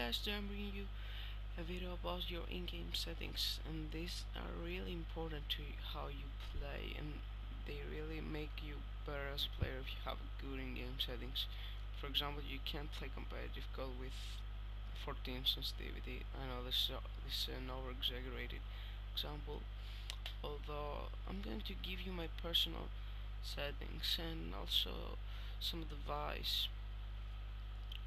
guys, today I'm bringing you a video about your in-game settings, and these are really important to how you play, and they really make you better as a player if you have good in-game settings. For example, you can't play competitive code with 14 sensitivity. I know this is an over-exaggerated example, although I'm going to give you my personal settings and also some advice.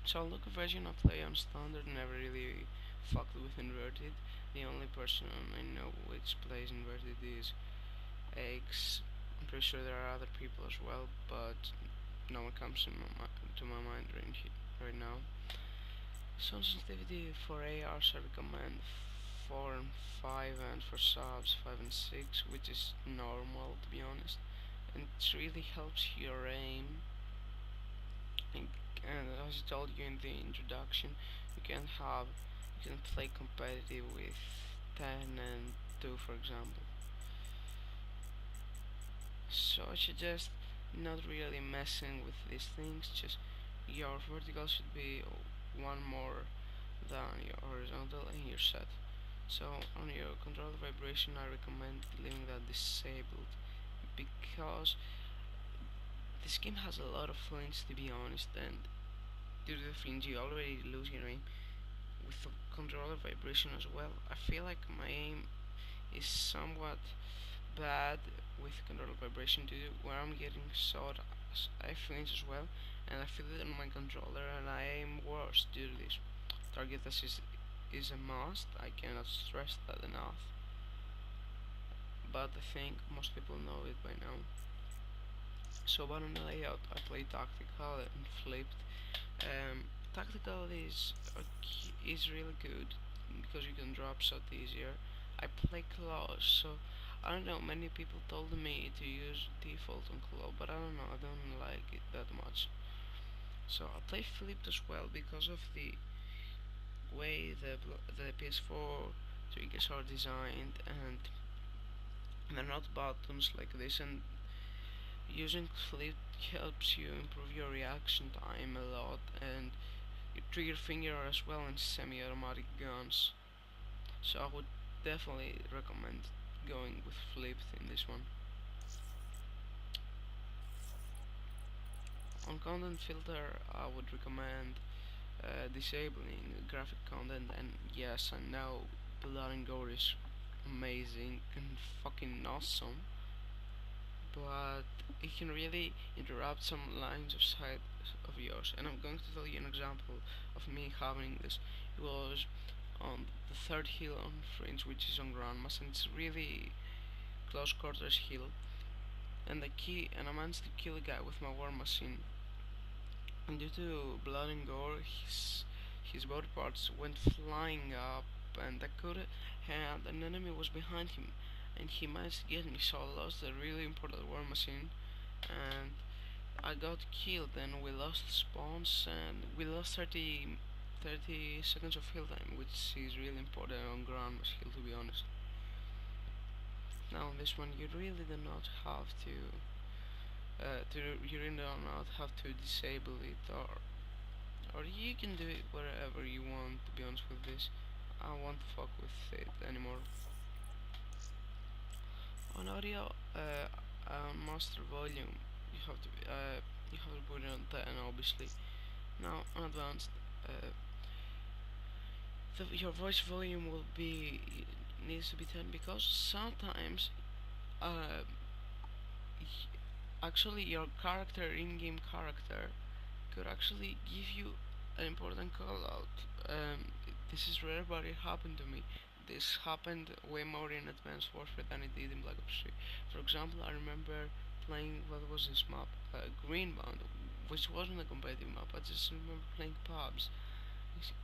So look, version I play on standard, never really fucked with inverted. The only person I know which plays inverted is Eggs. I'm pretty sure there are other people as well, but no one comes to my mind right now. Sound sensitivity for ARs I recommend 4 and 5, and for subs 5 and 6, which is normal to be honest, and it really helps your aim. And as I told you in the introduction, you can play competitive with 10 and 2 for example. So I suggest not really messing with these things, just your vertical should be one more than your horizontal and you're set. So on your controller vibration I recommend leaving that disabled, because this game has a lot of flinch to be honest, and due to the flinch you already lose your aim. With the controller vibration as well, I feel like my aim is somewhat bad with controller vibration due to where I'm getting shot. I flinch as well, and I feel it on my controller, and I aim worse due to this. Target assist is a must. I cannot stress that enough. But I think most people know it by now. So button layout, I play tactical and flipped. Tactical is really good because you can drop shot easier. I play claw, so I don't know. Many people told me to use default on claw, but I don't know. I don't like it that much. So I play flipped as well because of the way the PS4 triggers are designed, and they're not buttons like this, and using flip helps you improve your reaction time a lot, and your trigger finger as well in semi-automatic guns. So I would definitely recommend going with flipped in this one. On content filter, I would recommend disabling graphic content, and yes, I know blood and gore is amazing and fucking awesome, but it can really interrupt some lines of sight of yours. And I'm going to tell you an example of me having this. It was on the third hill on Fringe, which is on Grandmas, and it's really close quarters hill. And I managed to kill a guy with my war machine. And due to blood and gore, his body parts went flying up, and I could and an enemy was behind him, and he managed to get me. So I lost a really important war machine, and I got killed, and we lost spawns, and we lost 30 seconds of heal time, which is really important on ground heal to be honest. Now on this one you really do not have you really do not have to disable it, or you can do it wherever you want to be honest with this. I won't fuck with it anymore. On audio, master volume, you have to put it on 10 obviously. Now on advanced, uh, your voice volume will be needs to be 10, because sometimes uh, actually your character, in-game character, could actually give you an important call out. This is rare, but it happened to me. This happened way more in Advanced Warfare than it did in Black Ops 3. For example, I remember playing, what was this map? Greenbound, which wasn't a competitive map. I just remember playing pubs,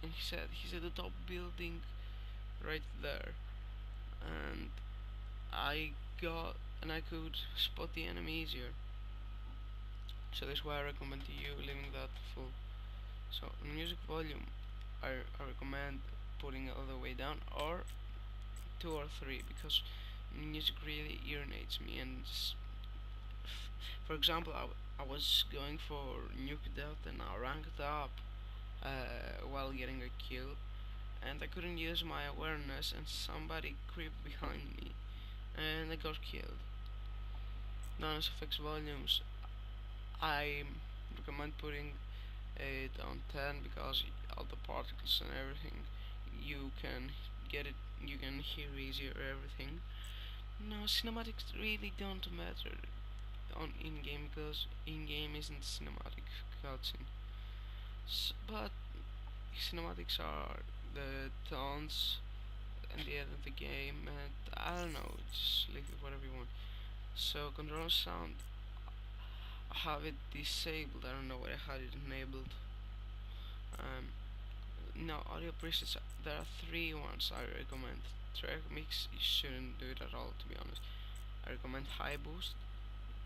and he said he's at the top building right there, and I got and I could spot the enemy easier. So that's why I recommend to you leaving that full. So music volume, I recommend putting it all the way down, or 2 or 3, because music really irritates me. And for example, I was going for nuke death and I ranked up while getting a kill, and I couldn't use my awareness, and somebody creeped behind me, and I got killed. Noise effects volumes, I recommend putting it on 10 because all the particles and everything you can get it, you can hear easier everything. No, cinematics really don't matter on in-game because in-game isn't cinematic cutscene. But cinematics are the tones and the end of the game, and I don't know, just leave it whatever you want. So control sound, I have it disabled. I don't know why I had it enabled. Um, no, audio presets. There are three ones I recommend. Track mix, you shouldn't do it at all, to be honest. I recommend high boost,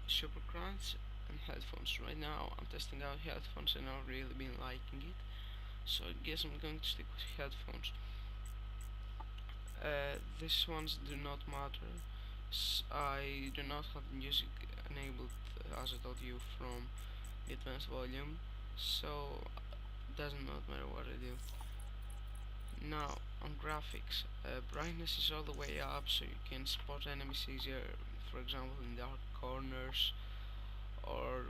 super crunch, and headphones. Right now, I'm testing out headphones and I've really been liking it. So I guess I'm going to stick with headphones. These ones do not matter. I do not have music enabled, as I told you, from the advanced volume, so doesn't not matter what I do. Now on graphics, brightness is all the way up so you can spot enemies easier. For example, in dark corners or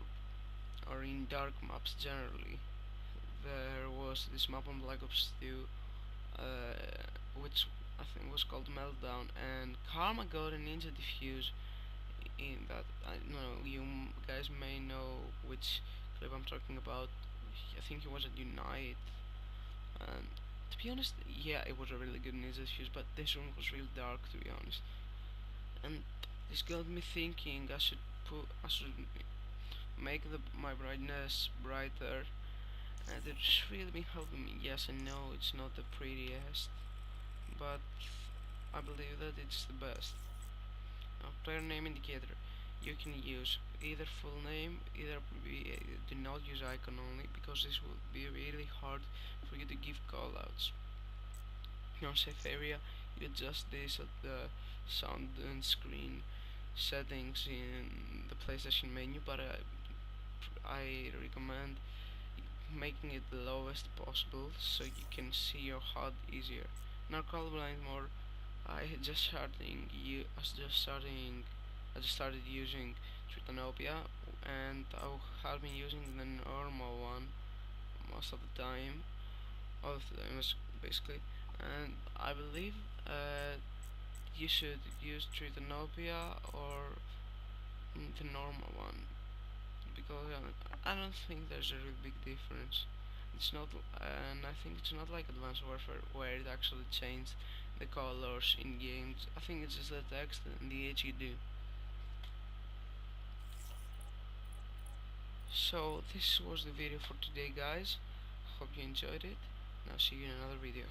in dark maps generally. There was this map on Black Ops 2, which I think was called Meltdown, and Karma got a ninja defuse in that. I know you guys may know which clip I'm talking about. I think it was at Unite, and to be honest, yeah, it was a really good ninja defuse, but this one was really dark, to be honest, and this got me thinking I should make my brightness brighter, and it's really been helping me. Yes, I know it's not the prettiest, but I believe that it's the best. Now, player name indicator. You can use either full name, do not use icon only because this will be really hard for you to give callouts. On safe area, you adjust this at the sound and screen settings in the PlayStation menu, but I recommend making it the lowest possible so you can see your HUD easier. Now colorblind mode, I just started using Tritanopia, and I have been using the normal one most of the time, all of the time basically, and I believe you should use Tritanopia or the normal one because I don't think there's a real big difference. It's not, and I think it's not like Advanced Warfare where it actually changed the colors in games. I think it's just the text and the HUD. So this was the video for today, guys. Hope you enjoyed it. Now see you in another video.